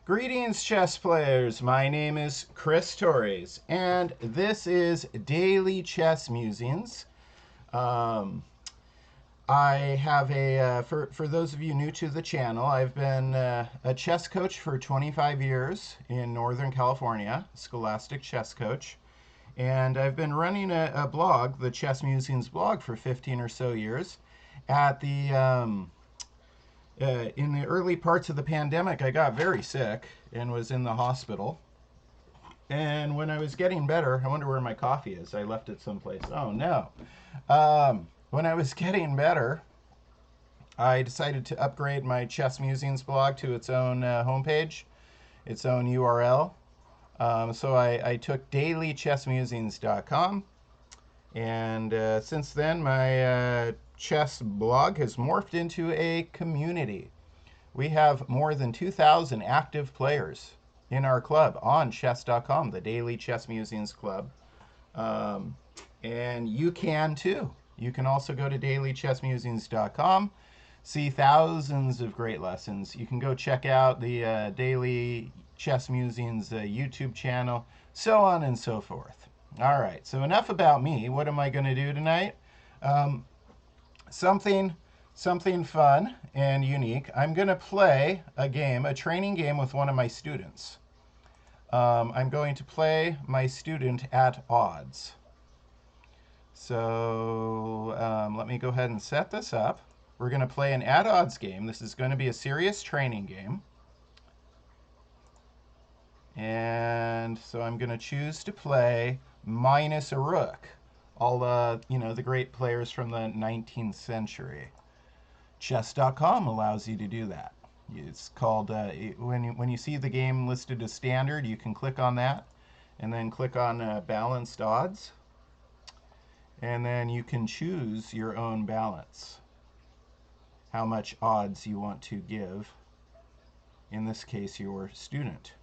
Greetings, chess players. My name is Chris Torres, and this is Daily Chess Musings. Um, I have for those of you new to the channel, I've been a chess coach for 25 years in Northern California, scholastic chess coach. And I've been running a blog, the Chess Musings blog, for 15 or so years. At the In the early parts of the pandemic, I got very sick and was in the hospital. And when I was getting better, I wonder where my coffee is. I left it someplace. Oh no. When I was getting better, I decided to upgrade my Chess Musings blog to its own homepage, its own URL. So I took dailychessmusings.com, and since then, my chess blog has morphed into a community. We have more than 2,000 active players in our club on chess.com, the Daily Chess Musings Club. And you can too. You can also go to dailychessmusings.com, see thousands of great lessons. You can go check out the Daily Chess Musings YouTube channel, so on and so forth. All right, so enough about me. What am I going to do tonight? Something fun and unique. I'm going to play a game, a training game with one of my students. I'm going to play my student at odds. So let me go ahead and set this up. We're going to play an at odds game. This is going to be a serious training game. And so I'm going to choose to play minus a rook. All the great players from the 19th century. Chess.com allows you to do that. It's called, when you see the game listed as standard, you can click on that and then click on balanced odds. And then you can choose your own balance, how much odds you want to give, in this case, your student.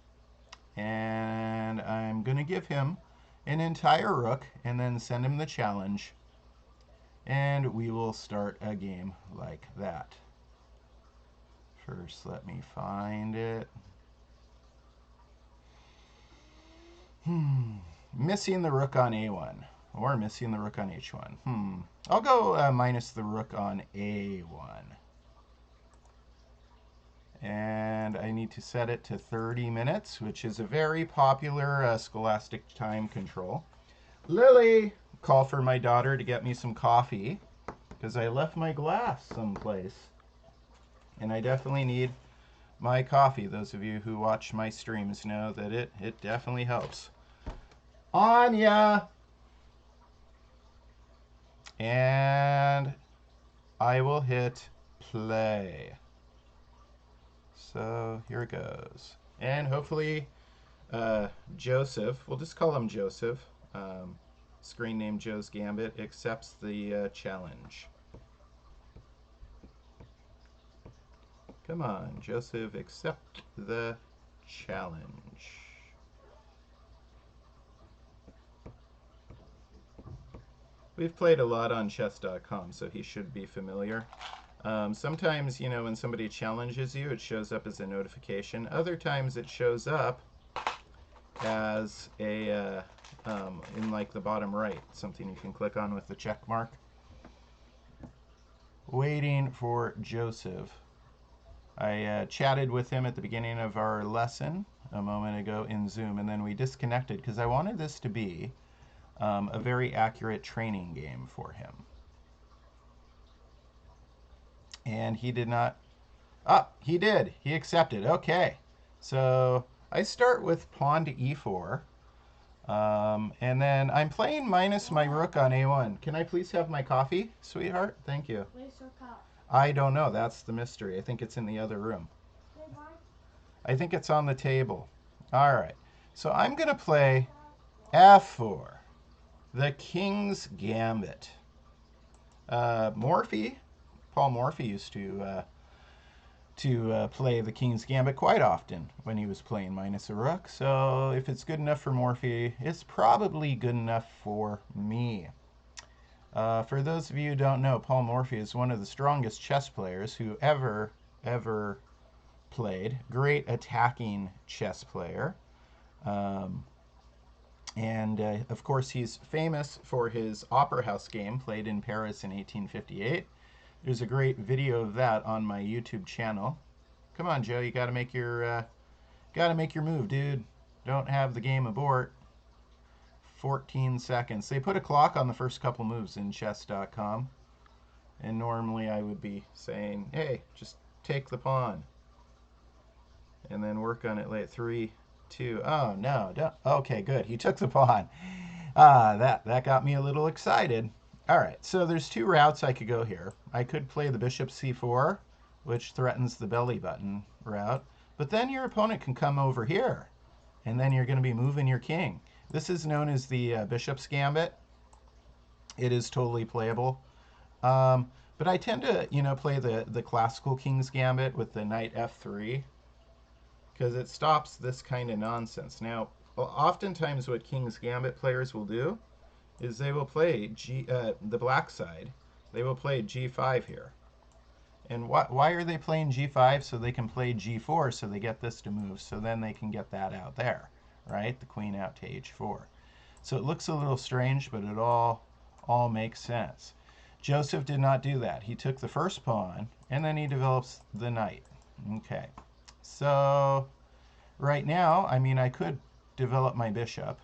And I'm going to give him an entire rook and then send him the challenge. And we will start a game like that. First, let me find it. Missing the rook on a1, or missing the rook on h1. I'll go minus the rook on a1. And I need to set it to 30 minutes, which is a very popular scholastic time control. Lily! Call for my daughter to get me some coffee, because I left my glass someplace. And I definitely need my coffee. Those of you who watch my streams know that it definitely helps. Anya! And I will hit play. So here it goes. And hopefully Joseph, we'll just call him Joseph, screen name Joe's Gambit, accepts the challenge. Come on, Joseph, accept the challenge. We've played a lot on chess.com, so he should be familiar. Sometimes, when somebody challenges you, it shows up as a notification. Other times it shows up as a, in like the bottom right, something you can click on with the check mark. Waiting for Joseph. I chatted with him at the beginning of our lesson a moment ago in Zoom, and then we disconnected because I wanted this to be a very accurate training game for him. And he did not. He did. He accepted. Okay. So I start with pawn to e4. And then I'm playing minus my rook on a1. Can I please have my coffee, sweetheart? Thank you. Where's your cup? I don't know. That's the mystery. I think it's in the other room. I think it's on the table. All right. So I'm going to play f4, the King's Gambit. Morphy, Paul Morphy used to play the King's Gambit quite often when he was playing minus a rook. So if it's good enough for Morphy, it's probably good enough for me. For those of you who don't know, Paul Morphy is one of the strongest chess players who ever played. Great attacking chess player. Um, and of course, he's famous for his Opera House game played in Paris in 1858. There's a great video of that on my YouTube channel. Come on, Joe, you gotta make your move, dude. Don't have the game abort. 14 seconds. They put a clock on the first couple moves in chess.com. And normally I would be saying, hey, just take the pawn. And then work on it late. 3, 2. Oh, no. Don't. Okay, good. He took the pawn. That got me a little excited. All right, so there's two routes I could go here. I could play the bishop c4, which threatens the belly button route. But then your opponent can come over here, and then you're going to be moving your king. This is known as the bishop's gambit. It is totally playable. But I tend to, play the classical king's gambit with the knight f3 because it stops this kind of nonsense. Now, oftentimes what king's gambit players will do is they will play the black side. They will play g5 here. And why are they playing g5? So they can play g4 so they get this to move. So then they can get that out there, right? The queen out to h4. So it looks a little strange, but it all makes sense. Joseph did not do that. He took the first pawn, and then he develops the knight. Okay. So right now, I could develop my bishop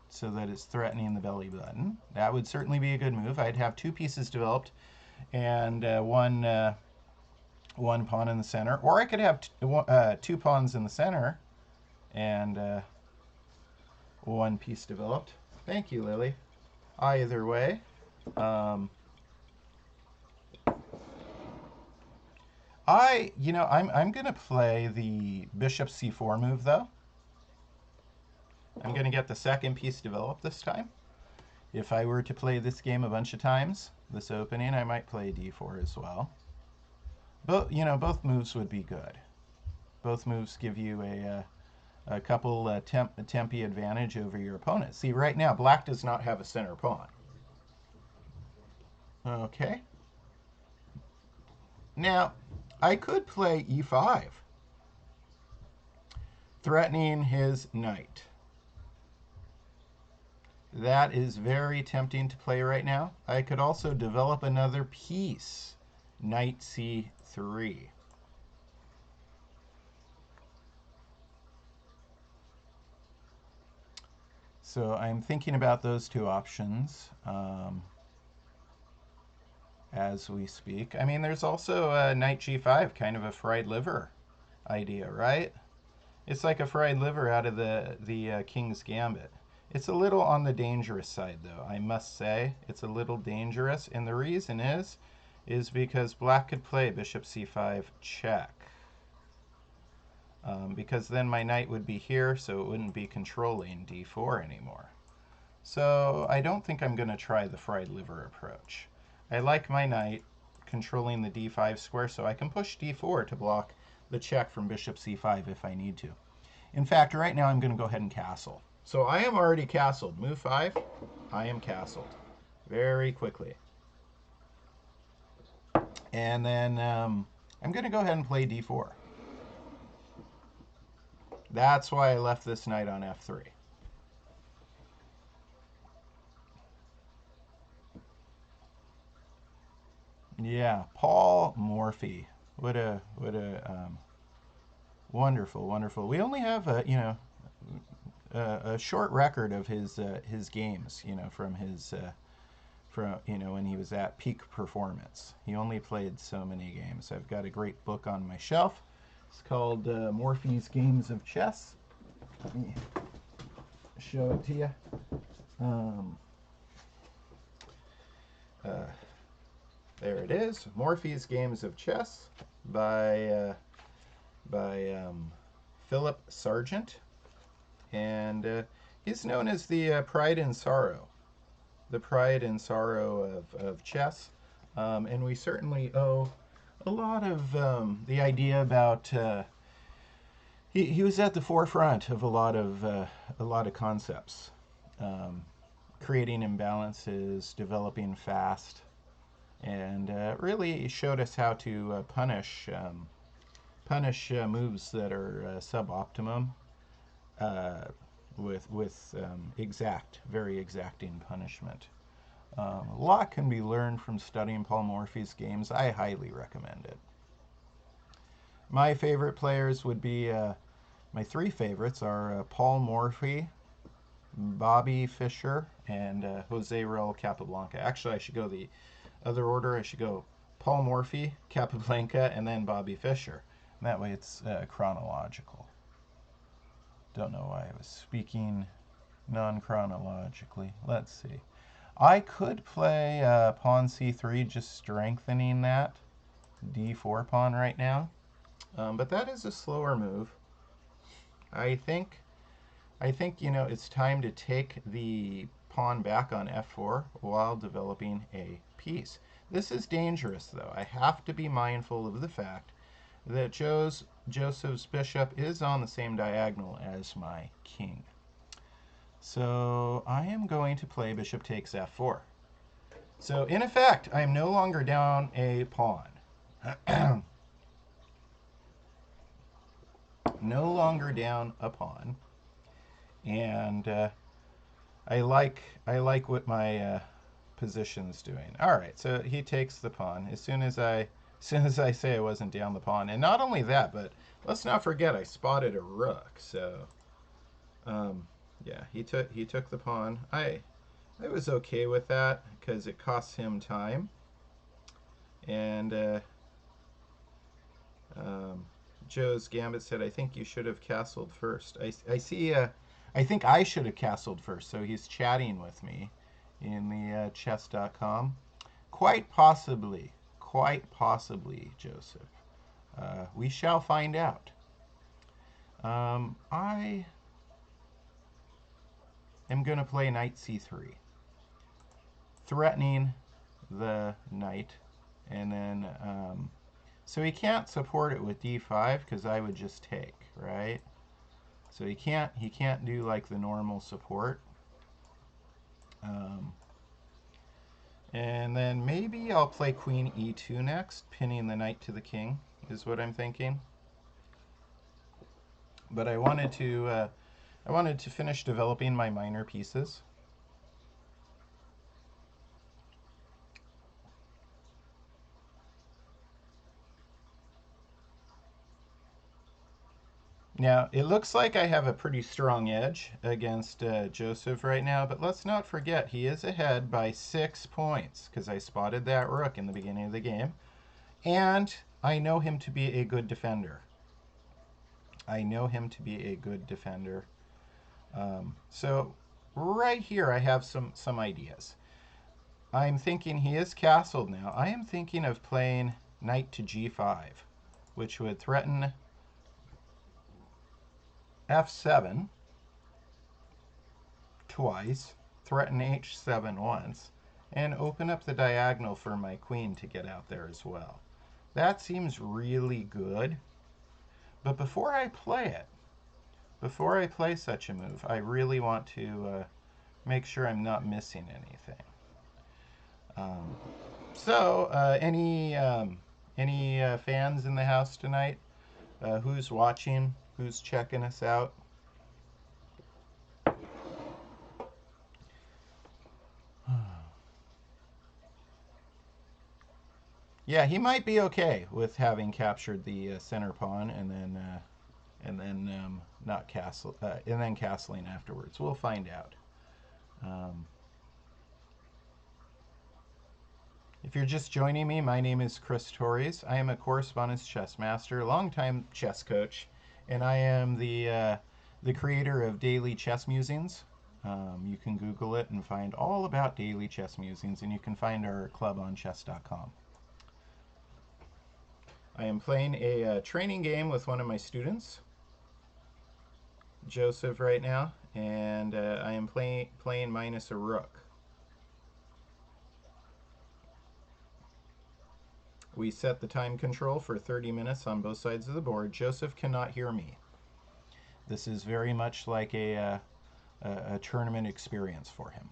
so that it's threatening the belly button. That would certainly be a good move. I'd have two pieces developed and one pawn in the center. Or I could have two pawns in the center and one piece developed. Thank you, Lily. Either way, I'm going to play the bishop c4 move, though. I'm going to get the second piece developed this time. If I were to play this game a bunch of times, this opening, I might play d4 as well. Both moves would be good. Both moves give you a couple tempi advantage over your opponent. See, right now, black does not have a center pawn. Okay. Now, I could play e5, threatening his knight. That is very tempting to play right now. I could also develop another piece, knight c3. So I'm thinking about those two options as we speak. There's also knight g5, kind of a fried liver idea, right? It's like a fried liver out of the King's Gambit. It's a little on the dangerous side, though, I must say. It's a little dangerous, and the reason is because black could play bishop c5 check. Because then my knight would be here, so it wouldn't be controlling d4 anymore. So I don't think I'm going to try the fried liver approach. I like my knight controlling the d5 square, so I can push d4 to block the check from bishop c5 if I need to. In fact, right now I'm going to go ahead and castle. So I am already castled. Move 5, I am castled very quickly. And then I'm going to go ahead and play d4. That's why I left this knight on f3. Yeah, Paul Morphy. What a wonderful, wonderful. We only have a short record of his games, from his when he was at peak performance. He only played so many games. I've got a great book on my shelf. It's called Morphy's Games of Chess. Let me show it to you. There it is, Morphy's Games of Chess by Philip Sargent, and he's known as the pride and sorrow, of chess, and we certainly owe a lot of the idea about. He was at the forefront of a lot of concepts, creating imbalances, developing fast, and really showed us how to punish punish moves that are suboptimum with very exacting punishment. A lot can be learned from studying Paul Morphy's games. I highly recommend it. My favorite players would be my three favorites are Paul Morphy, Bobby Fischer, and Jose Raul Capablanca. Actually, I should go the other order. I should go Paul Morphy, Capablanca, and then Bobby Fischer. And that way it's chronological. Don't know why I was speaking non-chronologically. Let's see. I could play pawn c3, just strengthening that d4 pawn right now. But that is a slower move. I think it's time to take the pawn back on f4 while developing a piece. This is dangerous, though. I have to be mindful of the fact that Joseph's bishop is on the same diagonal as my king. So I am going to play bishop takes f4. So in effect, I am no longer down a pawn. No longer down a pawn. And I like what my position's doing. All right, so he takes the pawn as soon as I say I wasn't down the pawn. And not only that, but let's not forget I spotted a rook. So yeah, he took the pawn. I was okay with that because it costs him time. And Joe's Gambit said, I think you should have castled first. I see, I think I should have castled first. So he's chatting with me in the chess.com. Quite possibly, Joseph. We shall find out. I am going to play knight c3, threatening the knight, and then so he can't support it with d5 because I would just take, right? So he can't do like the normal support. And then maybe I'll play queen e2 next, pinning the knight to the king is what I'm thinking. But I wanted to finish developing my minor pieces. Now, it looks like I have a pretty strong edge against Joseph right now, but let's not forget he is ahead by 6 points because I spotted that rook in the beginning of the game. And I know him to be a good defender. So right here I have some ideas. I'm thinking he is castled now. I am thinking of playing knight to g5, which would threaten f7 twice, threaten h7 once, and open up the diagonal for my queen to get out there as well. That seems really good. But before I play such a move, I really want to make sure I'm not missing anything. Any fans in the house tonight? Who's watching? Who's checking us out? Yeah, he might be okay with having captured the center pawn and then not castle and then castling afterwards. We'll find out. If you're just joining me, my name is Chris Torres. I am a correspondence chess master, longtime chess coach, and I am the creator of Daily Chess Musings. You can Google it and find all about Daily Chess Musings, and you can find our club on chess.com. I am playing a training game with one of my students, Joseph, right now, and I am playing minus a rook. We set the time control for 30 minutes on both sides of the board. Joseph cannot hear me. This is very much like a tournament experience for him.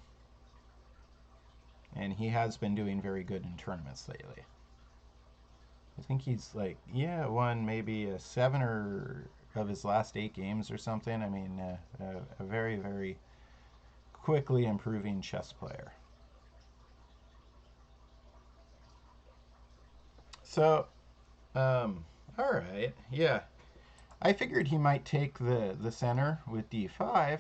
And he has been doing very good in tournaments lately. I think he's like, yeah, won maybe 7 or of his last 8 games or something. I mean, a very, very quickly improving chess player. So, all right, yeah. I figured he might take the center with d5.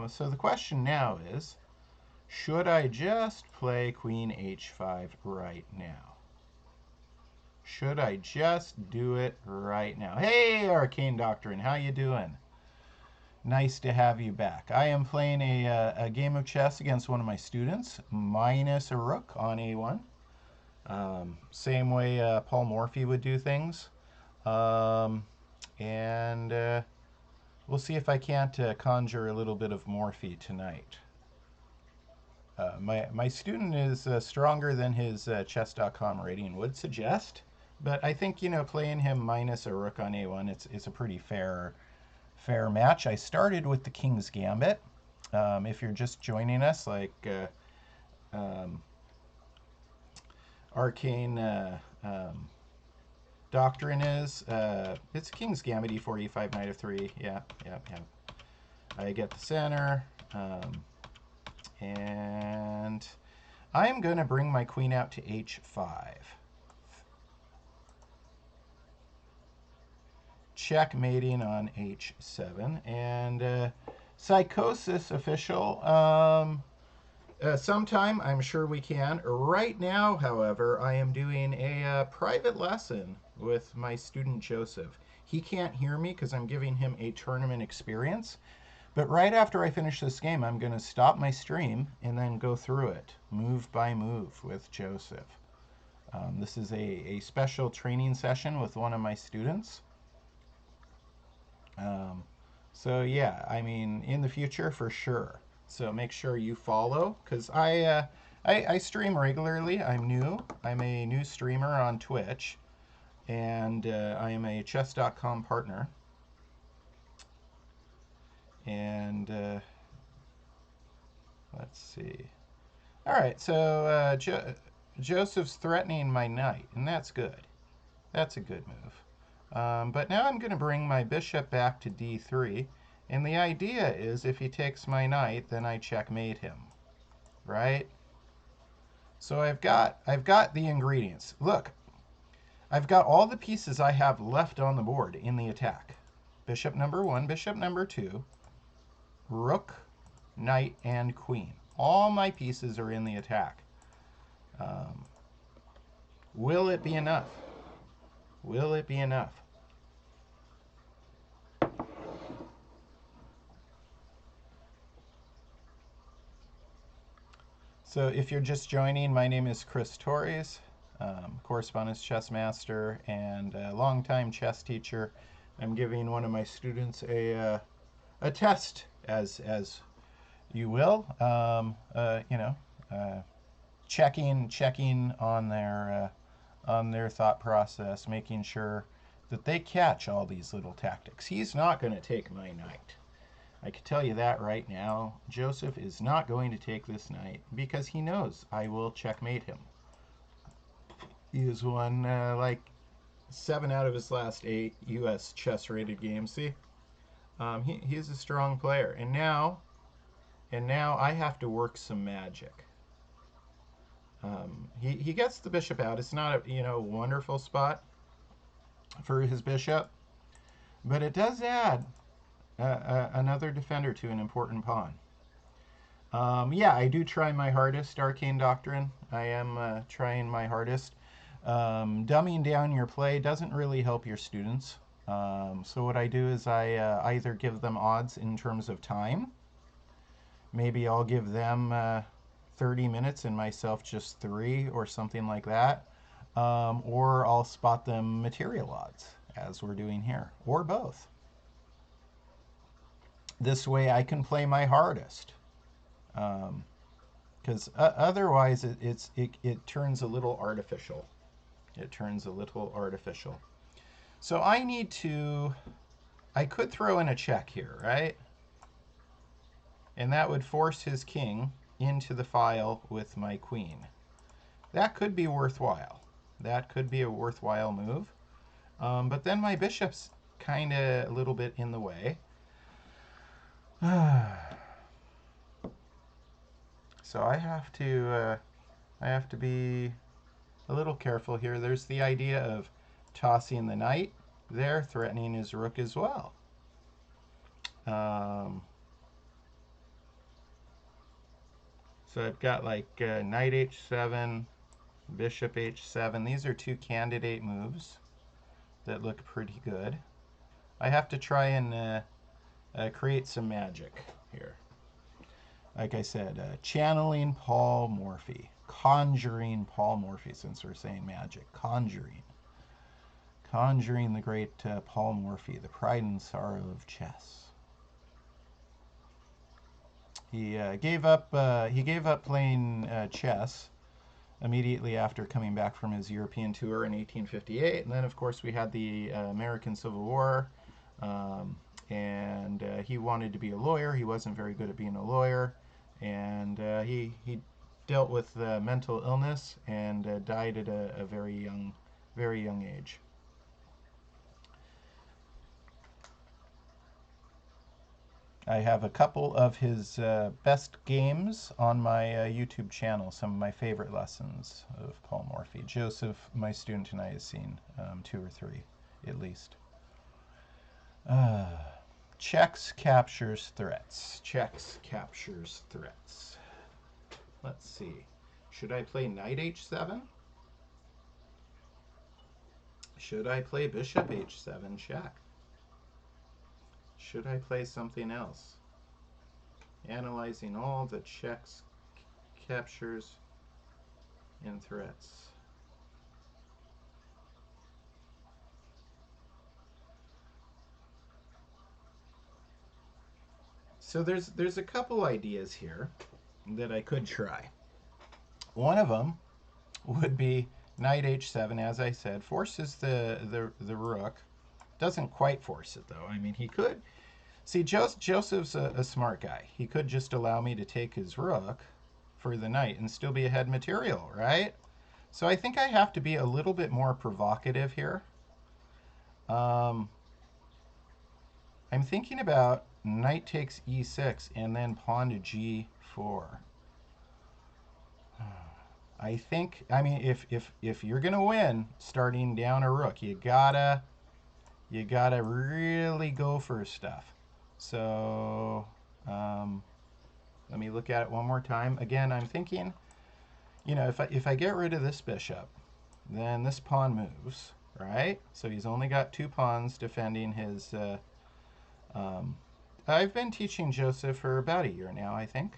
So the question now is, should I just play queen h5 right now? Should I just do it right now? Hey, Arcane Doctrine, how you doing? Nice to have you back. I am playing a game of chess against one of my students, minus a rook on a1. Same way Paul Morphy would do things. Um, and we'll see if I can't conjure a little bit of Morphy tonight. My student is stronger than his chess.com rating would suggest, but I think, playing him minus a rook on a1, it's a pretty fair match. I started with the King's Gambit. If you're just joining us, like Arcane Doctrine is, it's King's Gambit, e4, e5, knight of 3. Yeah. I get the center, and I am going to bring my queen out to h5. Checkmating on h7. And Psychosis official. Sometime, I'm sure we can. Right now, however, I am doing a private lesson with my student Joseph. He can't hear me because I'm giving him a tournament experience. But right after I finish this game, I'm going to stop my stream and then go through it, move by move, with Joseph. This is a special training session with one of my students. So yeah, I mean, in the future, for sure. So make sure you follow, because I stream regularly. I'm new. I'm a new streamer on Twitch, and I am a chess.com partner. And let's see. All right, so Joseph's threatening my knight, and that's good. That's a good move. But now I'm going to bring my bishop back to d3. And the idea is, if he takes my knight, then I checkmate him, right? So I've got the ingredients. Look, I've got all the pieces I have left on the board in the attack. Bishop number 1, bishop number 2, rook, knight, and queen. All my pieces are in the attack. Will it be enough? Will it be enough? So if you're just joining, my name is Chris Torres, correspondence chess master and a longtime chess teacher. I'm giving one of my students a test, as you will, checking on their thought process, making sure that they catch all these little tactics. He's not going to take my knight. I can tell you that right now. Joseph is not going to take this knight because he knows I will checkmate him. He has won like 7 out of his last 8 U.S. chess-rated games. See, he's a strong player, and now I have to work some magic. He gets the bishop out. It's not a wonderful spot for his bishop, but it does add another defender to an important pawn. Yeah, I do try my hardest, Arcane Doctrine. I am trying my hardest. Dumbing down your play doesn't really help your students. So what I do is I either give them odds in terms of time. Maybe I'll give them 30 minutes and myself just 3 or something like that. Or I'll spot them material odds, as we're doing here, or both. This way I can play my hardest. Because otherwise it turns a little artificial. It turns a little artificial. So I could throw in a check here, right? And that would force his king into the file with my queen. That could be worthwhile. That could be a worthwhile move. But then my bishop's kind of a little bit in the way. So I have to be a little careful here. There's the idea of tossing the knight there, threatening his rook as well. So I've got like knight h7, bishop h7. These are two candidate moves that look pretty good. I have to try and create some magic here. Like I said, channeling Paul Morphy, conjuring Paul Morphy, since we're saying magic, conjuring the great Paul Morphy, the pride and sorrow of chess. He gave up playing chess immediately after coming back from his European tour in 1858, and then of course we had the American Civil War, and he wanted to be a lawyer. He wasn't very good at being a lawyer, and he dealt with mental illness and died at a very young age. I have a couple of his best games on my YouTube channel, some of my favorite lessons of Paul Morphy. Joseph, my student tonight, has seen 2 or 3 at least. Checks captures threats. Checks captures threats. Let's see. Should I play knight h7? Should I play bishop h7 check? Should I play something else? Analyzing all the checks, captures, and threats. So there's a couple ideas here that I could try. One of them would be knight h7, as I said, forces the rook. Doesn't quite force it though. I mean, he could. See, Joseph's a smart guy. He could just allow me to take his rook for the knight and still be ahead material, right? So I think I have to be a little bit more provocative here. I'm thinking about knight takes e6 and then pawn to g4. I mean, if you're gonna win starting down a rook, you gotta really go for stuff. So let me look at it one more time. Again, I'm thinking, you know, if I get rid of this bishop, then this pawn moves, right? So he's only got 2 pawns defending his. I've been teaching Joseph for about a year now, I think.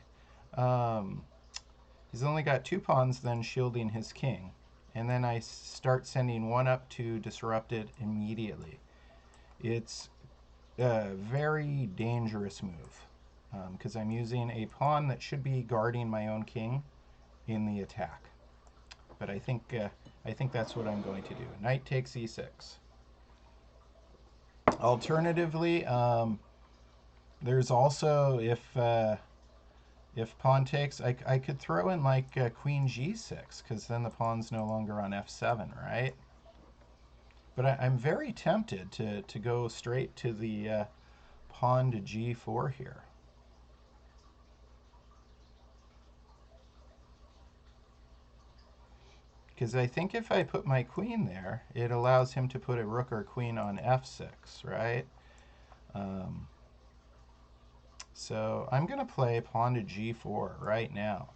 He's only got 2 pawns then shielding his king. And then I start sending one up to disrupt it immediately. It's a very dangerous move because I'm using a pawn that should be guarding my own king in the attack. But I think that's what I'm going to do. Knight takes e6. Alternatively, there's also if pawn takes, I could throw in like queen g6 because then the pawn's no longer on f7, right? But I'm very tempted to go straight to the pawn to g4 here. Because I think if I put my queen there, it allows him to put a rook or queen on f6, right? So I'm going to play pawn to g4 right now.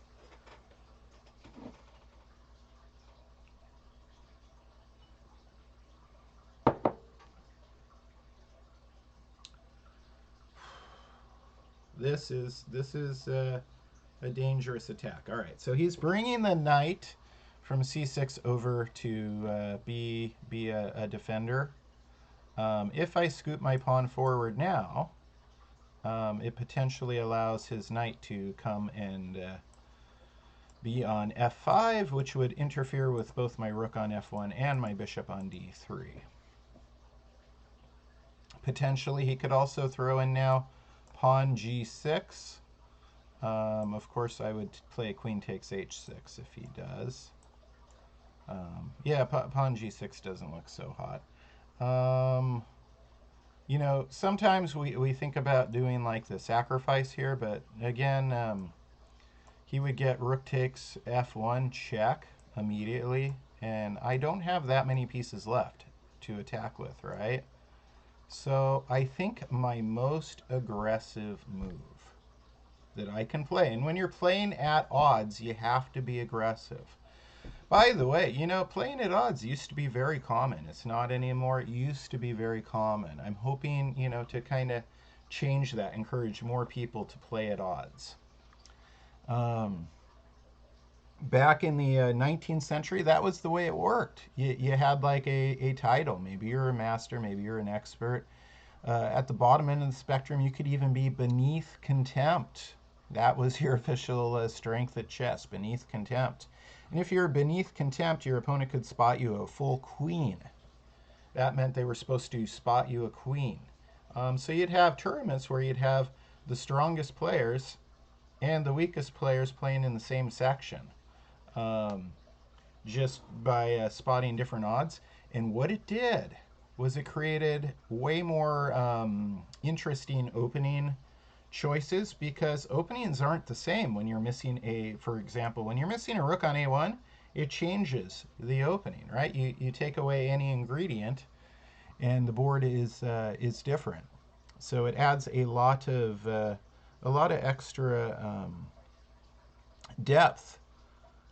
This is a dangerous attack. All right, so he's bringing the knight from c6 over to be a defender. If I scoop my pawn forward now, it potentially allows his knight to come and be on f5, which would interfere with both my rook on f1 and my bishop on d3. Potentially, he could also throw in now pawn g6. Of course, I would play queen takes h6 if he does. Yeah, pawn g6 doesn't look so hot. Sometimes we think about doing like the sacrifice here, but again, he would get rook takes f1 check immediately, and I don't have that many pieces left to attack with, right? So I think my most aggressive move that I can play, and when you're playing at odds, you have to be aggressive. By the way, playing at odds used to be very common. It's not anymore. It used to be very common. I'm hoping, to kind of change that, encourage more people to play at odds. Um, Back in the 19th century, that was the way it worked. You had like a title. Maybe you're a master, maybe you're an expert. At the bottom end of the spectrum, you could even be beneath contempt. That was your official strength at chess, beneath contempt. And if you're beneath contempt, your opponent could spot you a full queen. That meant they were supposed to spot you a queen. So you'd have tournaments where you'd have the strongest players and the weakest players playing in the same section, um, just by spotting different odds. And what it did was it created way more interesting opening choices, because openings aren't the same when you're missing for example, when you're missing a rook on a1, it changes the opening, right? You take away any ingredient and the board is different. So it adds a lot of extra depth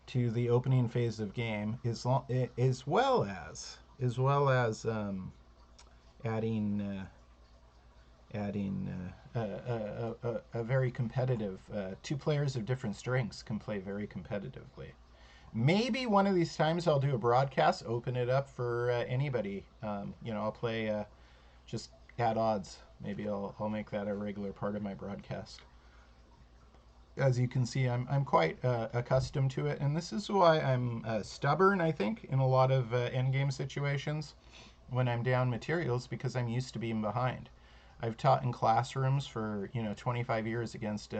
to the opening phase of game, as well as adding a very competitive. Two players of different strengths can play very competitively. Maybe one of these times I'll do a broadcast, open it up for anybody. I'll play just at odds. Maybe I'll make that a regular part of my broadcast. As you can see, I'm quite accustomed to it, and this is why I'm stubborn, I think, in a lot of endgame situations when I'm down materials, because I'm used to being behind. I've taught in classrooms for 25 years against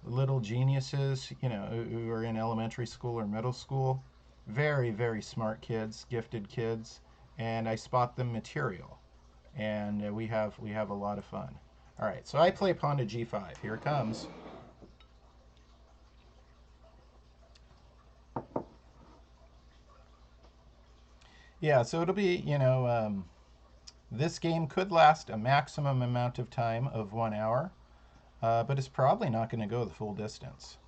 little geniuses, who are in elementary school or middle school, very very smart kids, gifted kids, and I spot them material, and we have a lot of fun. All right, so I play pawn to g5. Here it comes. Yeah, so it'll be, this game could last a maximum amount of time of 1 hour, but it's probably not going to go the full distance,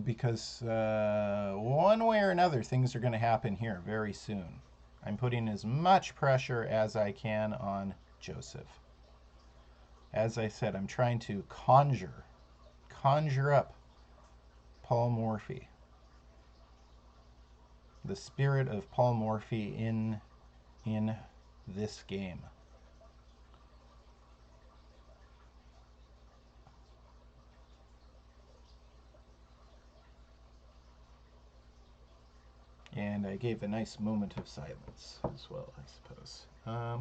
because one way or another, things are going to happen here very soon. I'm putting as much pressure as I can on Joseph. As I said, I'm trying to conjure up Paul Morphy, the spirit of Paul Morphy in this game. And I gave a nice moment of silence as well, I suppose.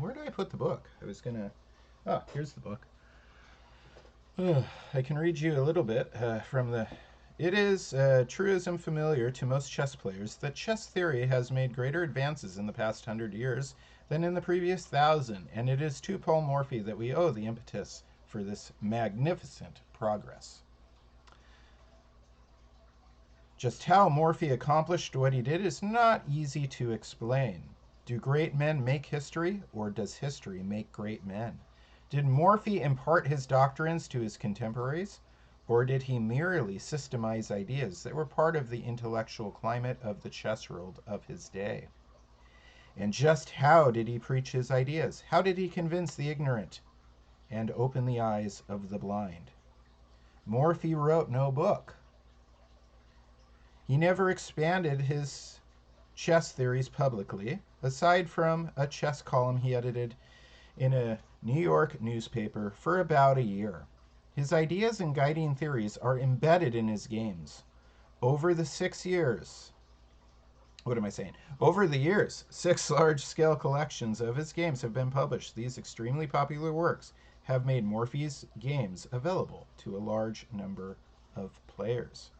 Where did I put the book? I was gonna. Oh, here's the book. I can read you a little bit from the. It is a truism familiar to most chess players that chess theory has made greater advances in the past 100 years than in the previous 1,000, and it is to Paul Morphy that we owe the impetus for this magnificent progress. Just how Morphy accomplished what he did is not easy to explain. Do great men make history, or does history make great men? Did Morphy impart his doctrines to his contemporaries, or did he merely systemize ideas that were part of the intellectual climate of the chess world of his day? And just how did he preach his ideas? How did he convince the ignorant and open the eyes of the blind? Morphy wrote no book. He never expanded his chess theories publicly, aside from a chess column he edited in a New York newspaper for about a year. His ideas and guiding theories are embedded in his games. Over the 6 years, what am I saying? Over the years, 6 large-scale collections of his games have been published. These extremely popular works have made Morphy's games available to a large number of players.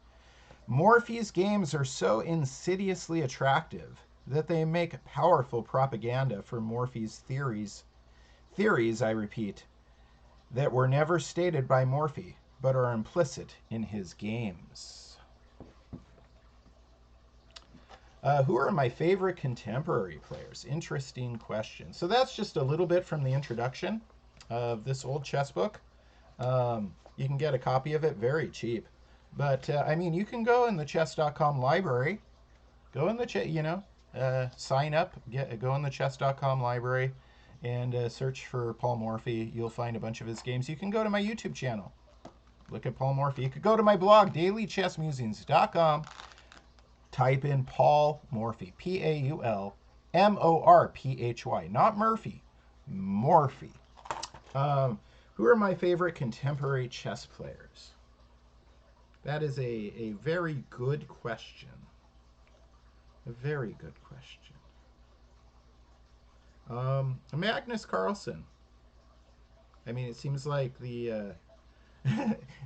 Morphy's games are so insidiously attractive that they make powerful propaganda for Morphy's theories, I repeat, that were never stated by Morphy, but are implicit in his games. Who are my favorite contemporary players? Interesting question. So that's just a little bit from the introduction of this old chess book. You can get a copy of it very cheap. But, I mean, you can go in the chess.com library. Go in the, sign up, go in the chess.com library and search for Paul Morphy. You'll find a bunch of his games. You can go to my YouTube channel. Look at Paul Morphy. You could go to my blog, dailychessmusings.com. Type in Paul Morphy, Paulmorphy, not Murphy, Morphy. Who are my favorite contemporary chess players? That is a very good question. A very good question. Magnus Carlsen. I mean, it seems like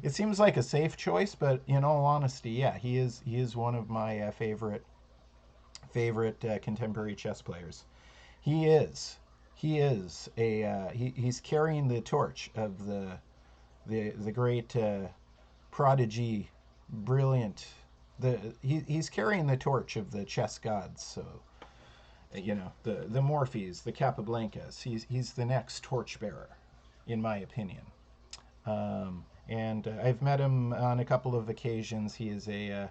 it seems like a safe choice, but in all honesty, yeah, he is one of my favorite contemporary chess players. He's carrying the torch of the great prodigy, brilliant. He's carrying the torch of the chess gods. So the Morphys, the Capablancas. He's the next torchbearer, in my opinion. And I've met him on a couple of occasions. He is a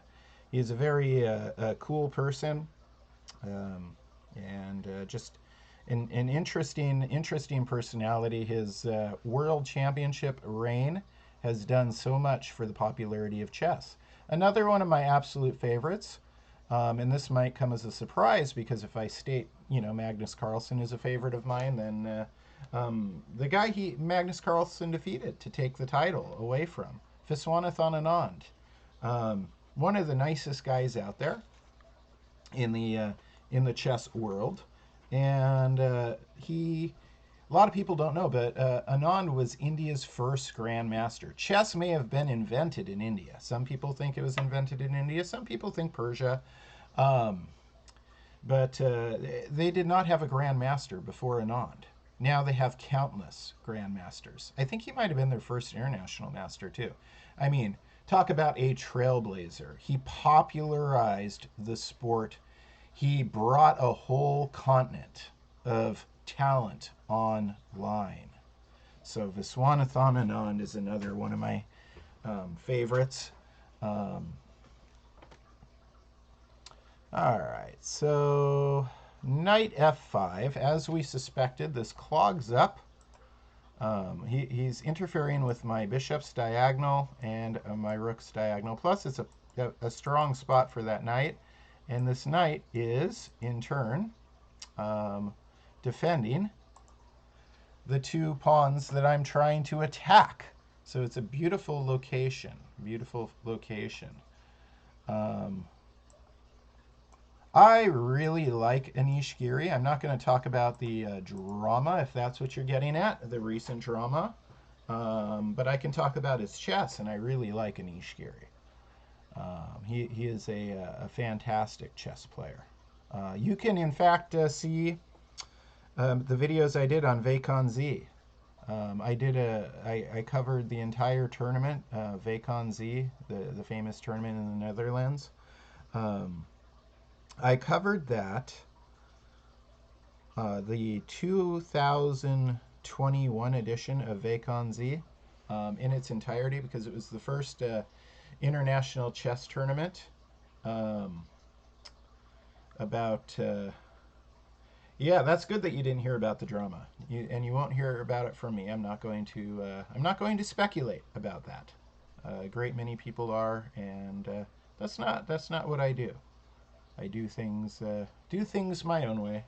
very cool person, and just an interesting personality. His world championship reign has done so much for the popularity of chess. Another one of my absolute favorites, and this might come as a surprise because if I state, Magnus Carlsen is a favorite of mine, then the guy Magnus Carlsen defeated to take the title away from, Viswanathan Anand. One of the nicest guys out there in the chess world, and a lot of people don't know, but Anand was India's first grandmaster. Chess may have been invented in India. Some people think it was invented in India. Some people think Persia. But they did not have a grandmaster before Anand. Now they have countless grandmasters. I think he might have been their first international master, too. I mean, talk about a trailblazer. He popularized the sport. He brought a whole continent of talent online. So Viswanathan Anand is another one of my favorites. All right, so knight f5. As we suspected, this clogs up. He's interfering with my bishop's diagonal and my rook's diagonal. Plus, it's a strong spot for that knight. And this knight is, in turn, defending the two pawns that I'm trying to attack. So it's a beautiful location. Beautiful location. I really like Anish Giri. I'm not going to talk about the drama, if that's what you're getting at, the recent drama. But I can talk about his chess, and I really like Anish Giri. He is a fantastic chess player. You can, in fact, see the videos I did on Vacon Z. I covered the entire tournament, Vacon Z, the famous tournament in the Netherlands. I covered that, the 2021 edition of Vacon Z, in its entirety, because it was the first international chess tournament. Yeah, that's good that you didn't hear about the drama, and you won't hear about it from me. I'm not going to speculate about that. A great many people are, and that's not what I do. I do things my own way.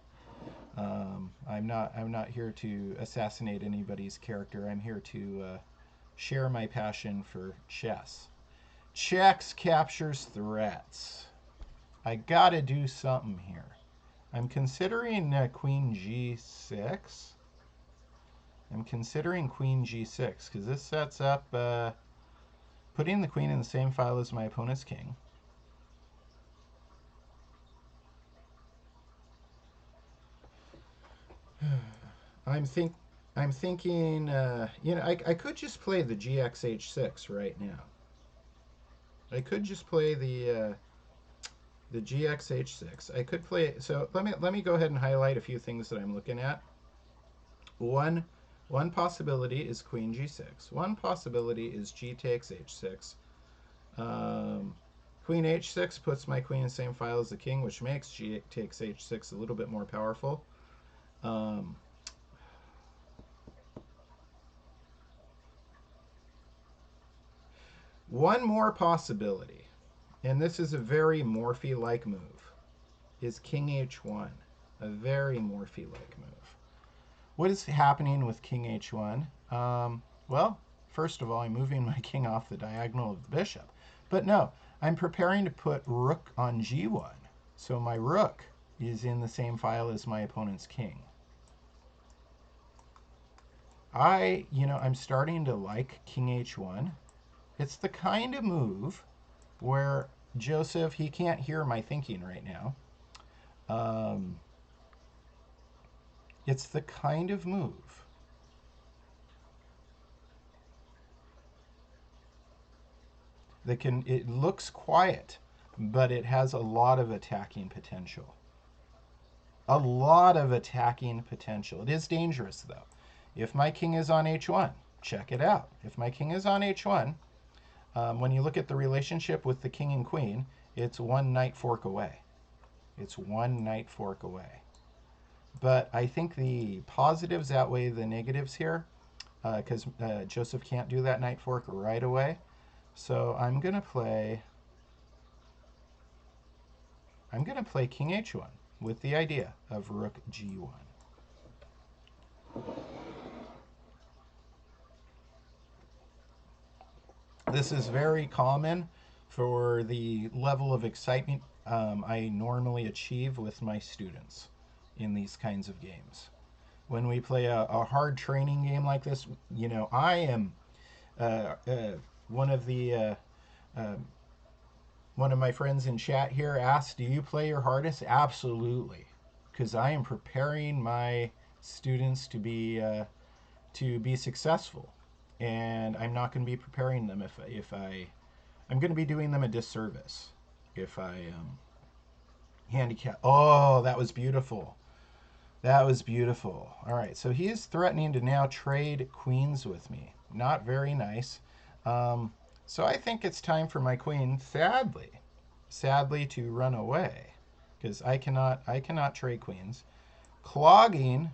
I'm not here to assassinate anybody's character. I'm here to share my passion for chess. Checks, captures, threats. I gotta do something here. I'm considering Queen G6. I'm considering Queen G6 because this sets up putting the queen in the same file as my opponent's king. I'm think I'm thinking, you know, I could just play the GXH6 right now. I could just play the GXH6. I could play. So let me go ahead and highlight a few things that I'm looking at. One one possibility is Queen G6. One possibility is G takes H6. Um, Queen H6 puts my queen in the same file as the king, which makes G takes H6 a little bit more powerful. Um, One more possibility, and this is a very Morphy-like move, is King H1. A very Morphy-like move. What is happening with King H1? Well, first of all, I'm moving my king off the diagonal of the bishop. But no, I'm preparing to put rook on G1. So my rook is in the same file as my opponent's king. I'm starting to like King H1. It's the kind of move where Joseph, he can't hear my thinking right now. It's the kind of move that it looks quiet, but it has a lot of attacking potential. A lot of attacking potential. It is dangerous, though. If my king is on H1, check it out. If my king is on H1, when you look at the relationship with the king and queen, it's one knight fork away. It's one knight fork away. But I think the positives outweigh the negatives here, because Joseph can't do that knight fork right away. So I'm going to play King H1 with the idea of Rook G1. This is very common for the level of excitement I normally achieve with my students in these kinds of games. When we play a hard training game like this, I am one of the one of my friends in chat here asked, "Do you play your hardest?" Absolutely, because I am preparing my students to be successful, and I'm not going to be preparing them I'm going to be doing them a disservice if I handicap. Oh, that was beautiful. That was beautiful. All right, so he is threatening to now trade queens with me. Not very nice. So I think it's time for my queen, sadly, to run away, because I cannot trade queens. Clogging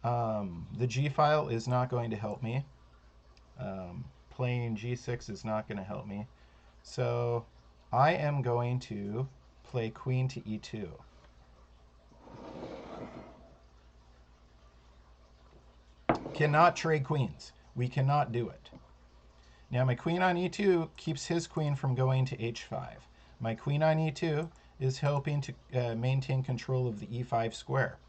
the G file is not going to help me. Playing G6 is not going to help me. So I am going to play queen to E2. Cannot trade queens. We cannot do it. Now my queen on E2 keeps his queen from going to H5. My queen on E2 is helping to maintain control of the E5 square.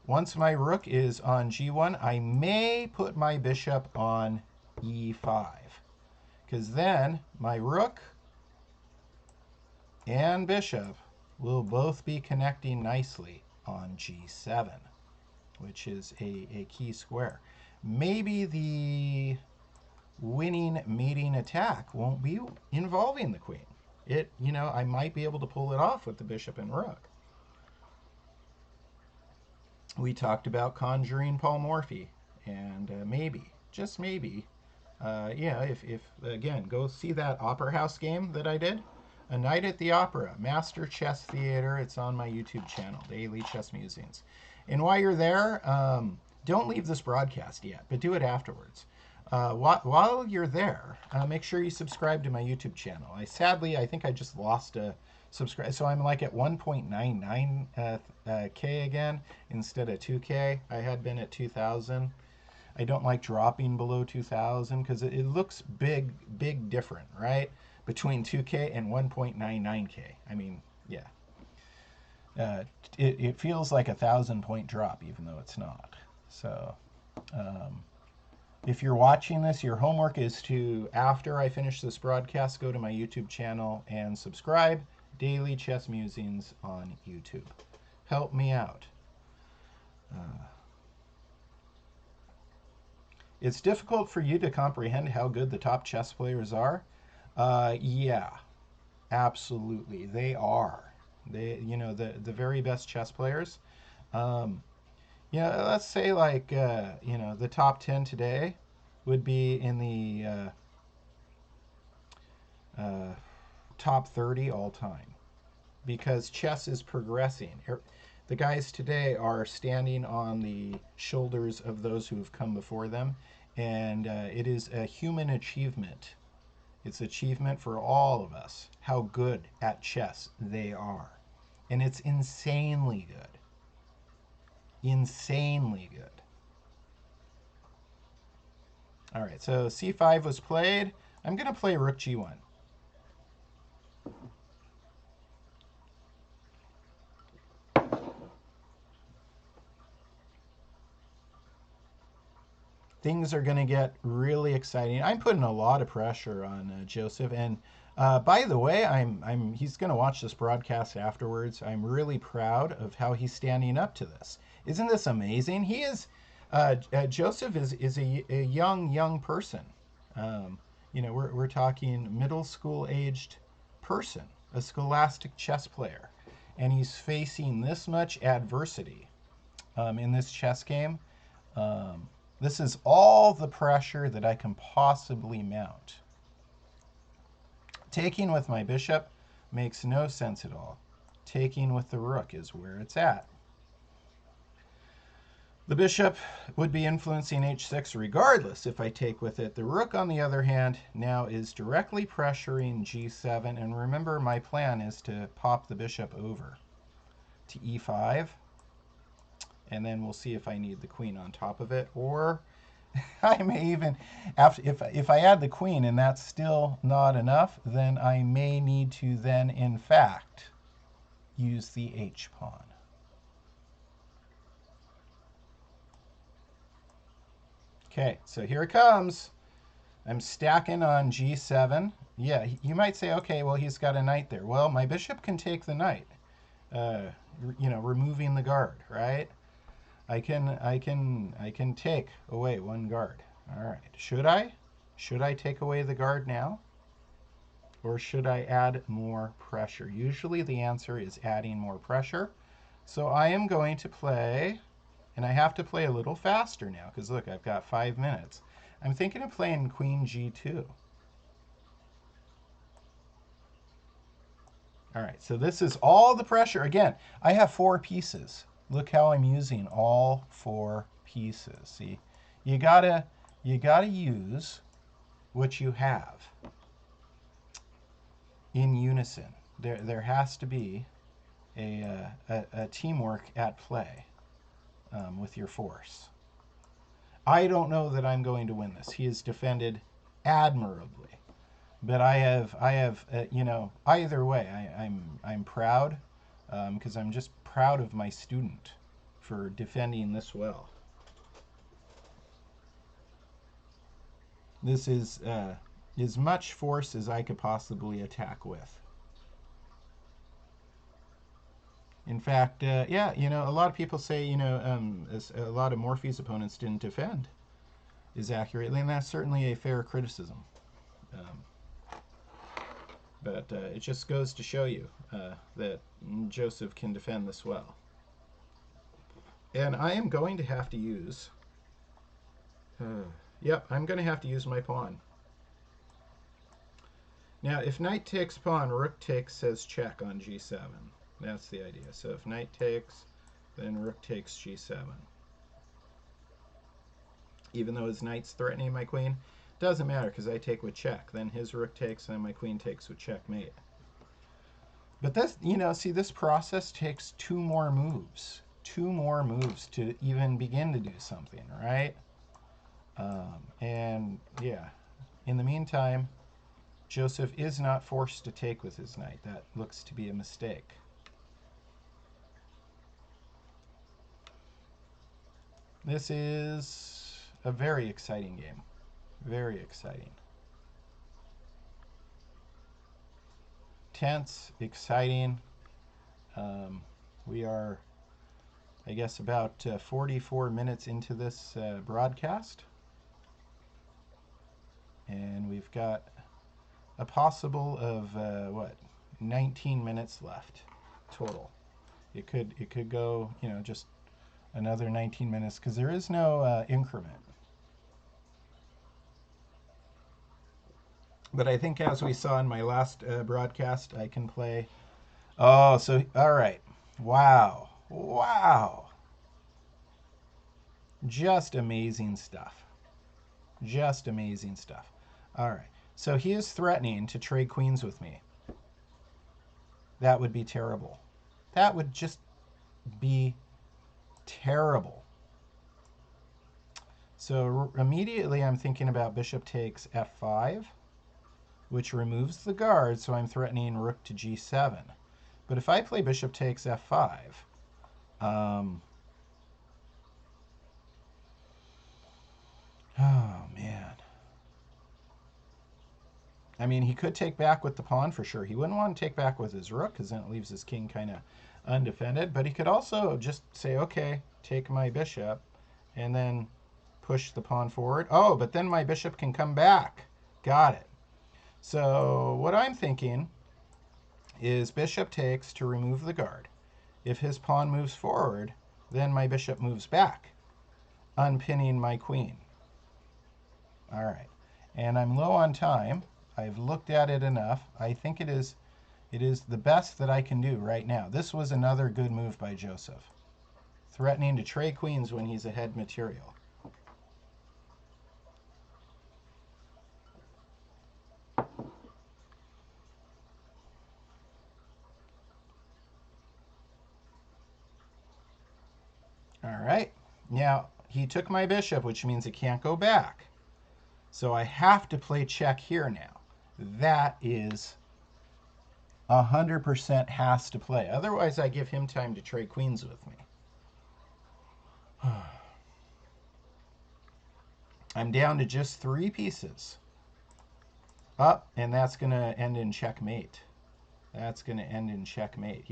Once my rook is on G1, I may put my bishop on E5, because then my rook and bishop will both be connecting nicely on G7, which is a key square. Maybe the winning mating attack won't be involving the queen. I might be able to pull it off with the bishop and rook. We talked about conjuring Paul Morphy, and maybe, just maybe, if again, go see that Opera House game that I did. A Night at the Opera, Master Chess Theater. It's on my YouTube channel, Daily Chess Musings. And while you're there, don't leave this broadcast yet, but do it afterwards. While you're there, make sure you subscribe to my YouTube channel. I think I just lost a subscribe. So I'm like at 1.99 K again instead of 2K. I had been at 2,000. I don't like dropping below 2,000 because it looks big different, right? Between 2K and 1.99K. I mean, yeah. It feels like 1,000-point drop, even though it's not. So, if you're watching this, your homework is to, after I finish this broadcast, go to my YouTube channel and subscribe. Daily Chess Musings on YouTube. Help me out. It's difficult for you to comprehend how good the top chess players are. Yeah, absolutely, they are. They, the very best chess players. Um, let's say like the top 10 today would be in the top 30 all time because chess is progressing. The guys today are standing on the shoulders of those who have come before them, and it is a human achievement. It's achievement for all of us how good at chess they are. And it's insanely good. Insanely good. All right, so c5 was played. I'm going to play rook g1. Things are going to get really exciting. I'm putting a lot of pressure on Joseph, and by the way, he's going to watch this broadcast afterwards. I'm really proud of how he's standing up to this. Isn't this amazing? He is Joseph is a young person. We're talking middle school aged person, a scholastic chess player, and he's facing this much adversity in this chess game. Um, this is all the pressure that I can possibly mount. Taking with my bishop makes no sense at all. Taking with the rook is where it's at. The bishop would be influencing h6 regardless if I take with it. The rook, on the other hand, now is directly pressuring g7. And remember, my plan is to pop the bishop over to e5. And then we'll see if I need the queen on top of it. Or I may even, if I add the queen and that's still not enough, then I may need to then, in fact, use the h-pawn. Okay, so here it comes. I'm stacking on g7. Yeah, you might say, okay, well, he's got a knight there. Well, my bishop can take the knight, removing the guard, right? I can take away one guard. All right, should I? Should I take away the guard now? Or should I add more pressure? Usually the answer is adding more pressure. So I am going to play. And I have to play a little faster now because look, I've got 5 minutes. I'm thinking of playing queen g2. All right, so this is all the pressure. Again, I have 4 pieces. Look how I'm using all 4 pieces. See, you gotta use what you have in unison. There has to be a teamwork at play. With your force. I don't know that I'm going to win this. He has defended admirably, but I have either way, I'm proud because I'm just proud of my student for defending this well. This is as much force as I could possibly attack with. In fact, yeah, a lot of people say, a lot of Morphy's opponents didn't defend as accurately, and that's certainly a fair criticism. But it just goes to show you that Joseph can defend this well. And I am going to have to use, yep, I'm going to have to use my pawn. Now, if knight takes pawn, rook takes says check on g7. That's the idea. So if knight takes, then rook takes g7. Even though his knight's threatening my queen, doesn't matter because I take with check. Then his rook takes, and my queen takes with checkmate. But this, see, this process takes 2 more moves. 2 more moves to even begin to do something, right? And yeah, in the meantime, Joseph is not forced to take with his knight. That looks to be a mistake. This is a very exciting game. Very exciting. Tense, exciting. We are, I guess, about 44 minutes into this broadcast. And we've got a possible of, what, 19 minutes left total. It could go, you know, just another 19 minutes because there is no increment. But I think as we saw in my last broadcast, I can play. Oh, so, all right. Wow. Wow. Just amazing stuff. Just amazing stuff. All right. So he is threatening to trade queens with me. That would be terrible. That would just be terrible. So immediately I'm thinking about bishop takes f5, which removes the guard, so I'm threatening rook to g7. But if I play bishop takes f5, oh man. I mean, he could take back with the pawn for sure. He wouldn't want to take back with his rook because then it leaves his king kind of undefended. But he could also just say, okay, take my bishop and then push the pawn forward. Oh, but then my bishop can come back. Got it. So what I'm thinking is bishop takes to remove the guard. If his pawn moves forward, then my bishop moves back, unpinning my queen. All right. And I'm low on time. I've looked at it enough. I think it is the best that I can do right now. This was another good move by Joseph. Threatening to trade queens when he's ahead material. All right. Now, he took my bishop, which means it can't go back. So I have to play check here now. That is 100% has to play. Otherwise, I give him time to trade queens with me. I'm down to just 3 pieces. Up, and that's going to end in checkmate. That's going to end in checkmate.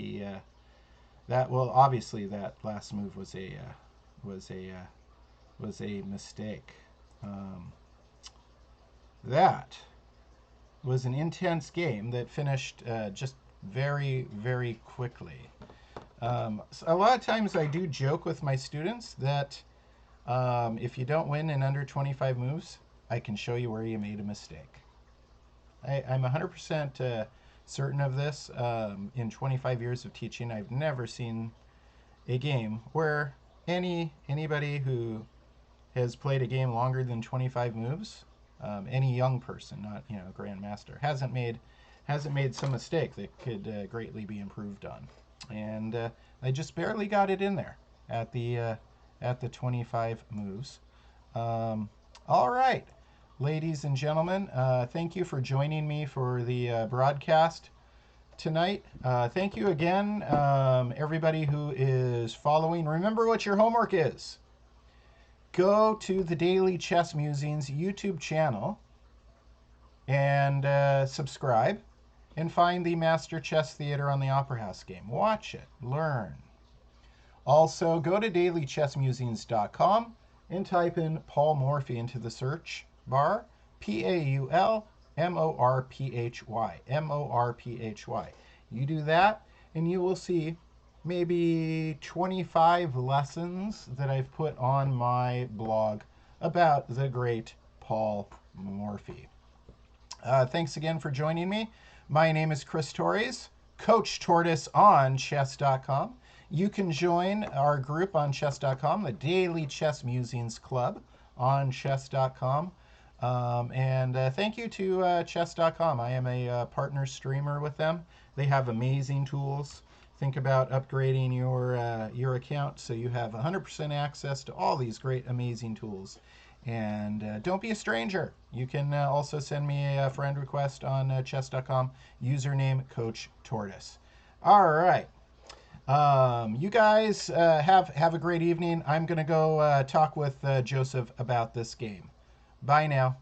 Well, obviously that last move was a mistake. That was an intense game that finished just very, very quickly. So a lot of times I do joke with my students that if you don't win in under 25 moves, I can show you where you made a mistake. I'm 100% certain of this. In 25 years of teaching, I've never seen a game where anybody who has played a game longer than 25 moves, any young person, not grandmaster, hasn't made some mistake that could greatly be improved on. And I just barely got it in there at the 25 moves. All right, ladies and gentlemen, thank you for joining me for the broadcast tonight. Thank you again, everybody who is following. Remember what your homework is. Go to the Daily Chess Musings YouTube channel and subscribe and find the Master Chess Theater on the Opera House game. Watch it, learn. Also, go to dailychessmusings.com and type in Paul Morphy into the search bar. Paulmorphy. Morphy. You do that, and you will see maybe 25 lessons that I've put on my blog about the great Paul Morphy. Thanks again for joining me. My name is Chris Torres, Coach Tortoise on chess.com. You can join our group on chess.com, the Daily Chess Musings Club on chess.com. And thank you to chess.com. I am a partner streamer with them. They have amazing tools. Think about upgrading your account so you have 100% access to all these great, amazing tools. And don't be a stranger. You can also send me a friend request on chess.com, username Coach Tortoise. All right. You guys have a great evening. I'm going to go talk with Joseph about this game. Bye now.